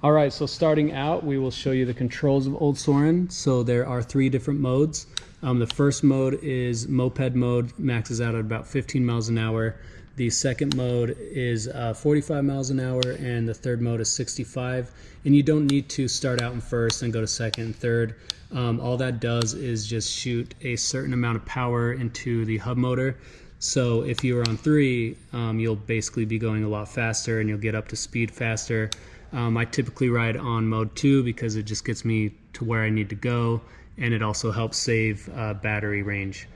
All right, so starting out, we will show you the controls of Old Soren. So there are 3 different modes. The first mode is moped mode, maxes out at about 15 miles an hour. The second mode is 45 miles an hour, and the third mode is 65. And you don't need to start out in first and go to second and third. All that does is just shoot a certain amount of power into the hub motor. So if you are on 3, you'll basically be going a lot faster and you'll get up to speed faster. I typically ride on mode 2 because it just gets me to where I need to go, and it also helps save battery range.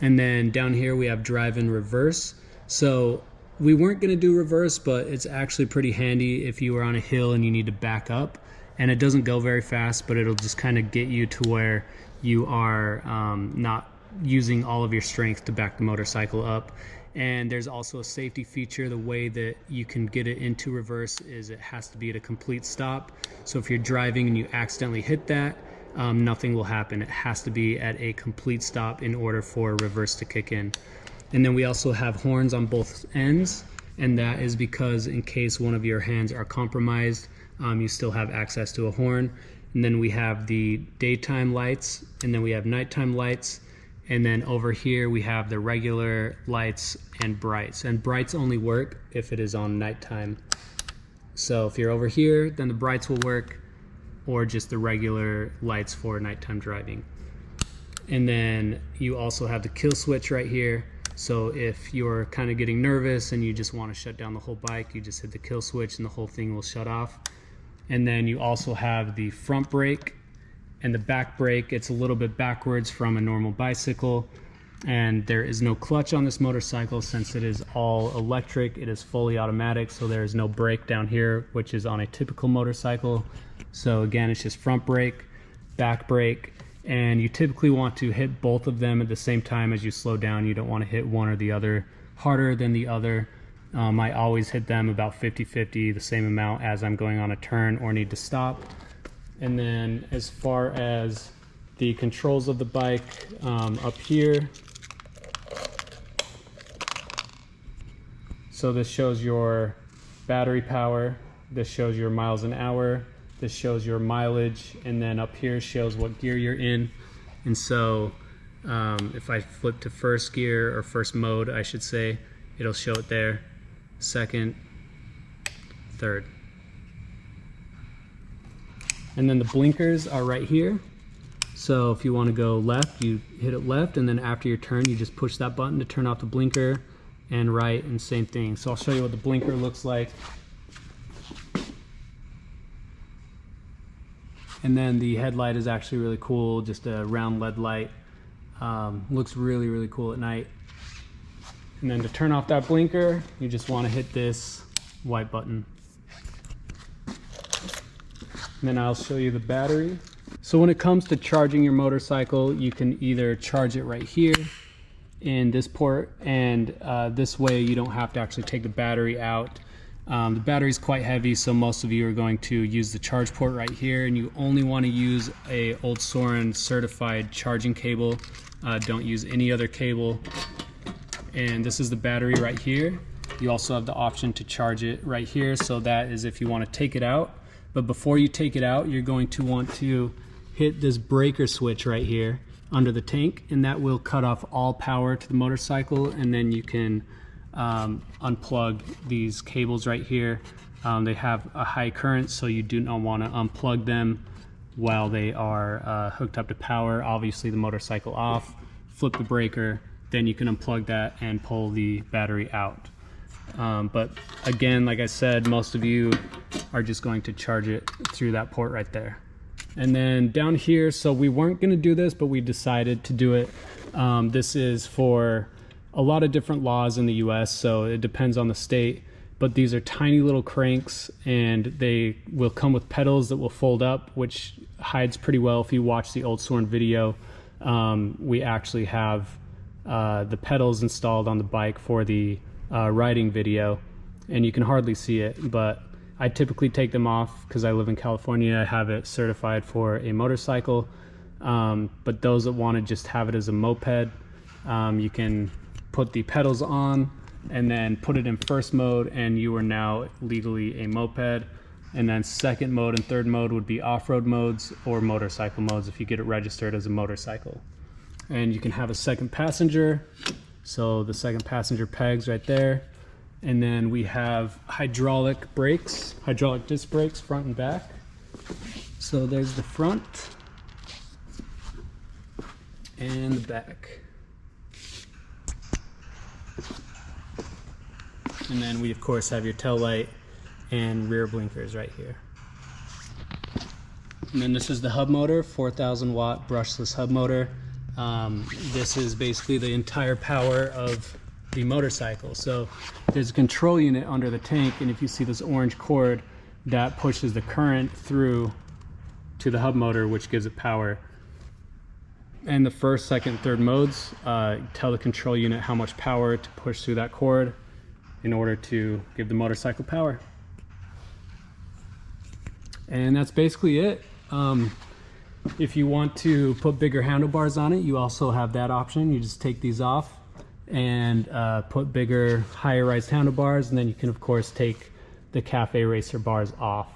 And then down here we have drive and reverse. So we weren't going to do reverse, but it's actually pretty handy if you are on a hill and you need to back up. And it doesn't go very fast, but it'll just kind of get you to where you are not using all of your strength to back the motorcycle up. And there's also a safety feature. The way that you can get it into reverse is it has to be at a complete stop. So if you're driving and you accidentally hit that, nothing will happen. It has to be at a complete stop in order for reverse to kick in. And then we also have horns on both ends, and that is because in case one of your hands are compromised, you still have access to a horn. And then we have the daytime lights, and then we have nighttime lights. And then over here we have the regular lights and brights. And brights only work if it is on nighttime. So if you're over here, then the brights will work, or just the regular lights for nighttime driving. And then you also have the kill switch right here. So if you're kind of getting nervous and you just want to shut down the whole bike, you just hit the kill switch and the whole thing will shut off. And then you also have the front brake and the back brake. It's a little bit backwards from a normal bicycle, and there is no clutch on this motorcycle since it is all electric. It is fully automatic, so there is no brake down here, which is on a typical motorcycle. So again, it's just front brake, back brake, and you typically want to hit both of them at the same time as you slow down. You don't want to hit one or the other harder than the other. I always hit them about 50-50, the same amount as I'm going on a turn or need to stop. And then as far as the controls of the bike, up here, so this shows your battery power, this shows your miles an hour, this shows your mileage, and then up here shows what gear you're in. And so if I flip to first gear, or first mode I should say, it'll show it there, second, third. And then the blinkers are right here. So if you want to go left, you hit it left, and then after your turn, you just push that button to turn off the blinker, and right, and same thing. So I'll show you what the blinker looks like. And then the headlight is actually really cool, just a round LED light. Looks really, really cool at night. And then to turn off that blinker, you just want to hit this white button. And then I'll show you the battery. So when it comes to charging your motorcycle, you can either charge it right here in this port, and this way you don't have to actually take the battery out. The battery is quite heavy, so most of you are going to use the charge port right here, and you only want to use a Old Soren certified charging cable. Don't use any other cable. And this is the battery right here. You also have the option to charge it right here, so that is if you want to take it out. But before you take it out, you're going to want to hit this breaker switch right here under the tank, and that will cut off all power to the motorcycle. And then you can unplug these cables right here. They have a high current, so you do not want to unplug them while they are hooked up to power. Obviously the motorcycle off, flip the breaker, then you can unplug that and pull the battery out. But again, like I said, most of you are just going to charge it through that port right there. And then down here, so we weren't going to do this, but we decided to do it. This is for a lot of different laws in the US, so it depends on the state. But these are tiny little cranks, and they will come with pedals that will fold up, which hides pretty well if you watch the Old Soren video. We actually have the pedals installed on the bike for the riding video, and you can hardly see it, but I typically take them off because I live in California. I have it certified for a motorcycle, but those that want to just have it as a moped, you can put the pedals on and then put it in first mode, and you are now legally a moped. And then second mode and third mode would be off-road modes or motorcycle modes if you get it registered as a motorcycle. And you can have a second passenger. So the second passenger pegs right there. And then we have hydraulic brakes, hydraulic disc brakes, front and back. So there's the front and the back. And then we of course have your tail light and rear blinkers right here. And then this is the hub motor, 4,000 watt brushless hub motor. This is basically the entire power of the motorcycle. So there's a control unit under the tank, and if you see this orange cord, that pushes the current through to the hub motor, which gives it power. And the first, second, third modes tell the control unit how much power to push through that cord in order to give the motorcycle power. And that's basically it. If you want to put bigger handlebars on it, you also have that option. You just take these off and put bigger, higher rise handlebars, and then you can of course take the Cafe Racer bars off.